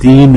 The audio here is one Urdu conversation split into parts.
3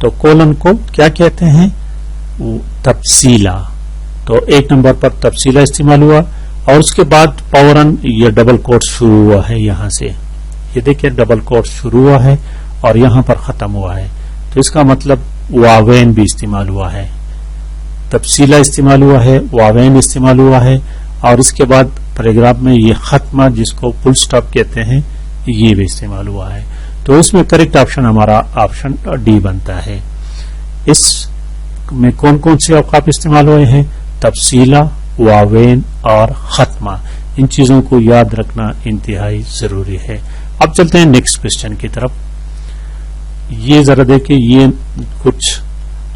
تو کولن کو کیا کہتے ہیں؟ تفصیلا. تو 1 نمبر پر تفصیلا استعمال ہوا اور اس کے بعد فوراً یہ ڈبل کوٹ شروع ہوا ہے. یہاں سے یہ دیکھیں ڈبل کوٹ شروع ہوا ہے اور یہاں پر ختم ہوا ہے. تو اس کا مطلب واوین بھی استعمال ہوا ہے, تفصیلا استعمال ہوا ہے, واوین استعمال ہوا ہے اور اس کے بعد پیراگراف میں یہ ختمہ جس کو فل سٹاپ کہتے ہیں یہ بھی استعمال ہوا ہے. تو اس میں کریکٹ آپشن ہمارا آپشن ڈی بنتا ہے. اس میں کون کون سے اوقاف استعمال ہوئے ہیں؟ تفصیلا, واوین اور ختمہ. ان چیزوں کو یاد رکھنا انتہائی ضروری ہے. اب چلتے ہیں نیکسٹ کوشچن کی طرف. یہ ذرا دیکھیں, یہ کچھ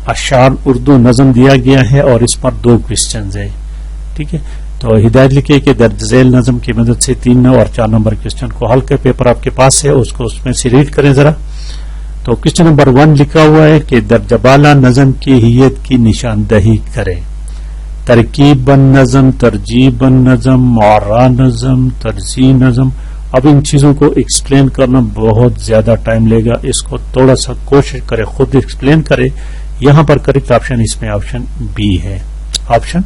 اشعار اردو نظم دیا گیا ہے اور اس پر 2 کوشچنز ہیں. ٹھیک ہے, تو ہدایت لکھے کہ درج ذیل نظم کی مدد سے 3 اور 4 نمبر کوشچن کو حل کر پیپر آپ کے پاس ہے, اس کو اس میں سے ریڈ کریں ذرا. تو کوشچن نمبر 1 لکھا ہوا ہے کہ درجہ بالا نظم کی حیت کی نشاندہی کریں. ترکیب بن نظم, ترجیب بن نظم, معرہ نظم, ترجیح نظم. اب ان چیزوں کو ایکسپلین کرنا بہت زیادہ ٹائم لے گا, اس کو تھوڑا سا کوشش کرے خود ایکسپلین کرے. یہاں پر کریکٹ آپشن اس میں آپشن بی ہے, آپشن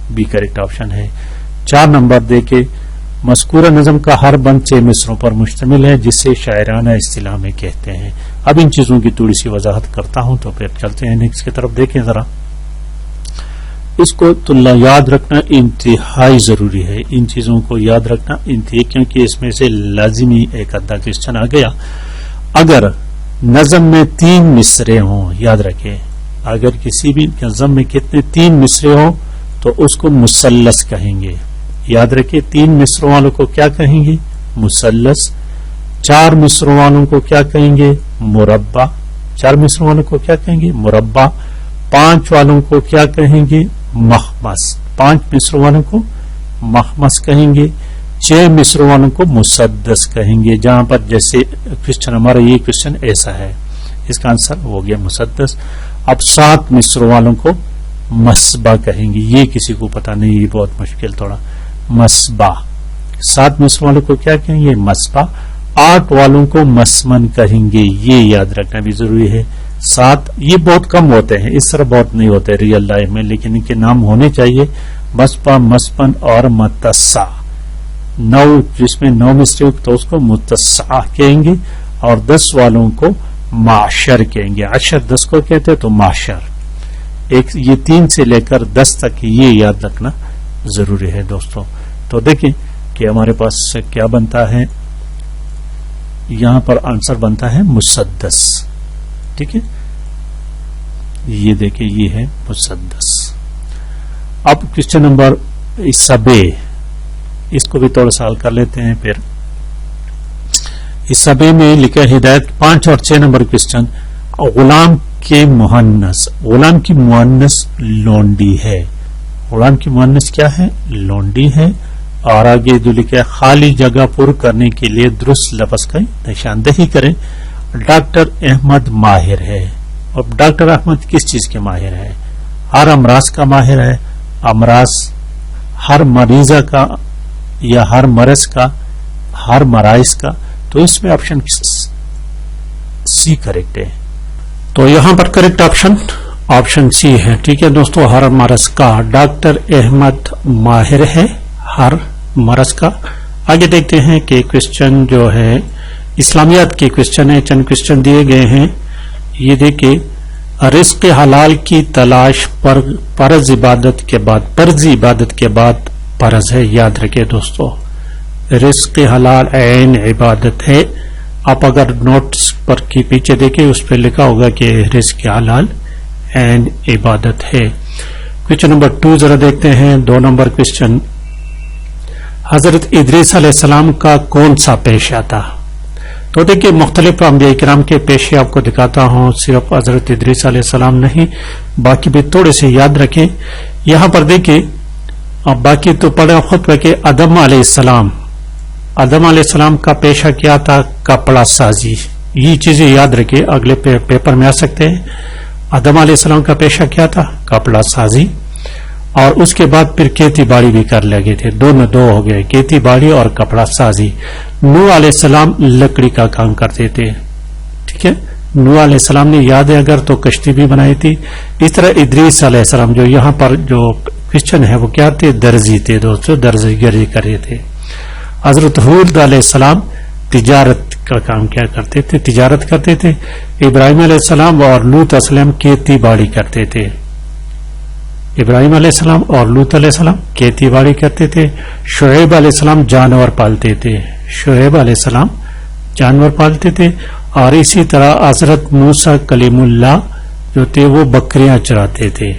بی کریکٹ آپشن ہے. 4 نمبر دیکھے, مذکورہ نظم کا ہر بند 6 مصروں پر مشتمل ہے جسے شاعرانہ اصطلاح میں کہتے ہیں. اب ان چیزوں کی تھوڑی سی وضاحت کرتا ہوں تو پھر چلتے ہیں نیکسٹ کی طرف. دیکھیں ذرا, اس کو تو یاد رکھنا انتہائی ضروری ہے. ان چیزوں کو یاد رکھنا انتہائی, کیونکہ اس میں سے لازمی ایک آدھا کوشچن آ گیا. اگر نظم میں 3 مصرے ہوں, یاد رکھیں, اگر کسی بھی نظم میں کتنے 3 مصرے ہوں تو اس کو مثلث کہیں گے. یاد رکھیں 3 مصروں والوں کو کیا کہیں گے؟ مثلث. 4 مصروں والوں کو کیا کہیں گے؟ مربع. 4 مصروں والوں کو کیا کہیں گے؟ مربع. 5 والوں کو کیا کہیں گے؟ مخمس. 5 مصروں والوں کو مخمس کہیں گے. 6 مصروں والوں کو مسدس کہیں گے. جہاں پر جیسے کوشچن ہمارا یہ کوشچن ایسا ہے, اس کا آنسر ہو گیا مسدس. اب 7 مصروں والوں کو مسبہ کہیں گے. یہ کسی کو پتا نہیں, یہ بہت مشکل تھوڑا. مسبہ. 7 مصروں والوں کو کیا کہیں گے؟ مسبہ. 8 والوں کو مسمن کہیں گے. یہ یاد رکھنا بھی ضروری ہے. 7 یہ بہت کم ہوتے ہیں, اس طرح بہت نہیں ہوتے ریئل لائف میں, لیکن ان کے نام ہونے چاہیے. مسبہ, مسپن اور متسع. 9 جس میں 9 مصرے تو اس کو متسع کہیں گے. اور 10 والوں کو معشر کہیں گے. 10 کو کہتے تو معشر. یہ 3 سے لے کر 10 تک یہ یاد رکھنا ضروری ہے دوستوں. تو دیکھیں کہ ہمارے پاس کیا بنتا ہے, یہاں پر آنسر بنتا ہے مسدس. ٹھیک ہے, یہ دیکھیں یہ ہے مسدس. اب کوشچن نمبر سبے, اس کو بھی تھوڑا سا حل کر لیتے ہیں. پھر اس سبے میں لکھا ہدایت 5 اور 6 نمبر کوشچن. غلام کے مؤنث, غلام کی مؤنث لونڈی ہے. غلام کی مؤنث کیا ہے؟ لونڈی ہے. اور آگے جو لکھا ہے خالی جگہ پر کرنے کے لیے درست لفظ کا نشاندہی کریں. ڈاکٹر احمد ماہر ہے. اور ڈاکٹر احمد کس چیز کے ماہر ہے؟ ہر امراض کا ماہر ہے. امراض ہر مریضہ کا یا ہر مرض کا, ہر مرائض کا. تو اس میں آپشن سی کریکٹ ہے. تو یہاں پر کریکٹ آپشن سی ہے. ٹھیک ہے دوستوں, ہر مرض کا. ڈاکٹر احمد ماہر ہے ہر مرض کا. آگے دیکھتے ہیں کہ کوشچن جو ہے اسلامیات کے کوشچن ہے. چند کوشچن دیے گئے ہیں. یہ دیکھیں, رزق حلال کی تلاش پر فرض عبادت کے بعد فرض ہے. یاد رکھیں دوستوں, رزق حلال عین عبادت ہے. آپ اگر نوٹس پر کی پیچھے دیکھیں اس پہ لکھا ہوگا کہ رزق حلال عین عبادت ہے. کوشچن نمبر 2 ذرا دیکھتے ہیں. 2 نمبر کوشچن, حضرت ادریس علیہ السلام کا کون سا پیشہ تھا؟ تو دیکھیں مختلف انبیاء کرام کے پیشے آپ کو دکھاتا ہوں, صرف حضرت ادریس علیہ السلام نہیں, باقی بھی تھوڑے سے یاد رکھیں. یہاں پر دیکھیں, اب باقی تو پڑھا خود پہ کہ آدم علیہ السلام کا پیشہ کیا تھا؟ کپڑا سازی. یہ چیزیں یاد رکھیں, اگلے پیپر میں آ سکتے ہیں. آدم علیہ السلام کا پیشہ کیا تھا؟ کپڑا سازی. اور اس کے بعد پھر کھیتی باڑی بھی کر لگے تھے. 2 ہو گئے, کھیتی باڑی اور کپڑا سازی. نوح علیہ السلام لکڑی کا کام کرتے تھے. ٹھیک ہے, نوح علیہ السلام نے یاد ہے اگر تو کشتی بھی بنائی تھی. اس طرح ادریس علیہ السلام جو یہاں پر جو کرسچن ہے وہ کیا تھے؟ درزی تھے دوستو، درزی گری کر رہے تھے. حضرت ہود علیہ السلام تجارت کا کام کیا کرتے تھے؟ تجارت کرتے تھے. ابراہیم علیہ السلام اور لوط علیہ السلام کھیتی باڑی کرتے تھے. ابراہیم علیہ السلام اور لوط علیہ السلام کھیتی باڑی کرتے تھے. شعیب علیہ السلام جانور پالتے تھے. شعیب علیہ السلام جانور پالتے تھے. اور اسی طرح حضرت موسیٰ کلیم اللہ جو تھے وہ بکریاں چراتے تھے.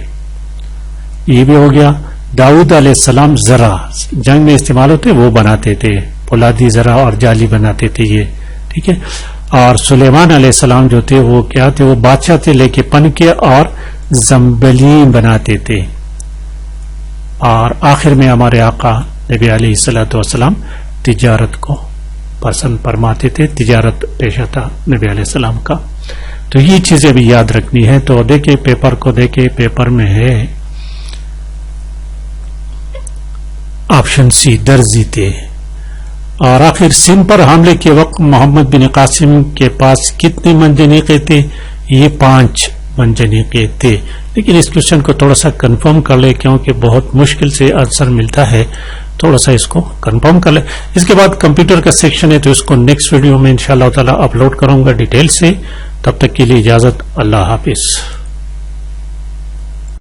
یہ بھی ہو گیا. داؤد علیہ السلام زرع جنگ میں استعمال ہوتے وہ بناتے تھے، پولادی زرع اور جالی بناتے تھے یہ، ٹھیک ہے. اور سلیمان علیہ السلام جو تھے وہ کیا تھے؟ وہ بادشاہ تھے لے کے پن کے اور زمبلین بناتے تھے. اور آخر میں ہمارے آقا نبی علیہ الصلوۃ والسلام تجارت کو پسند فرماتے تھے، تجارت پیشہ تھا نبی علیہ السلام کا. تو یہ چیزیں بھی یاد رکھنی ہے. تو دیکھیں پیپر کو، دیکھیں پیپر میں ہے آپشن سی درزی تھے. اور آخر سندھ پر حملے کے وقت محمد بن قاسم کے پاس کتنے منجنیقے تھے؟ یہ 5 منجنیقے تھے. لیکن اس کوشچن کو تھوڑا سا کنفرم کر لے کیونکہ بہت مشکل سے آنسر ملتا ہے، تھوڑا سا اس کو کنفرم کر لے. اس کے بعد کمپیوٹر کا سیکشن ہے تو اس کو نیکسٹ ویڈیو میں انشاءاللہ تعالی اپلوڈ کروں گا ڈیٹیل سے. تب تک کے لیے اجازت، اللہ حافظ.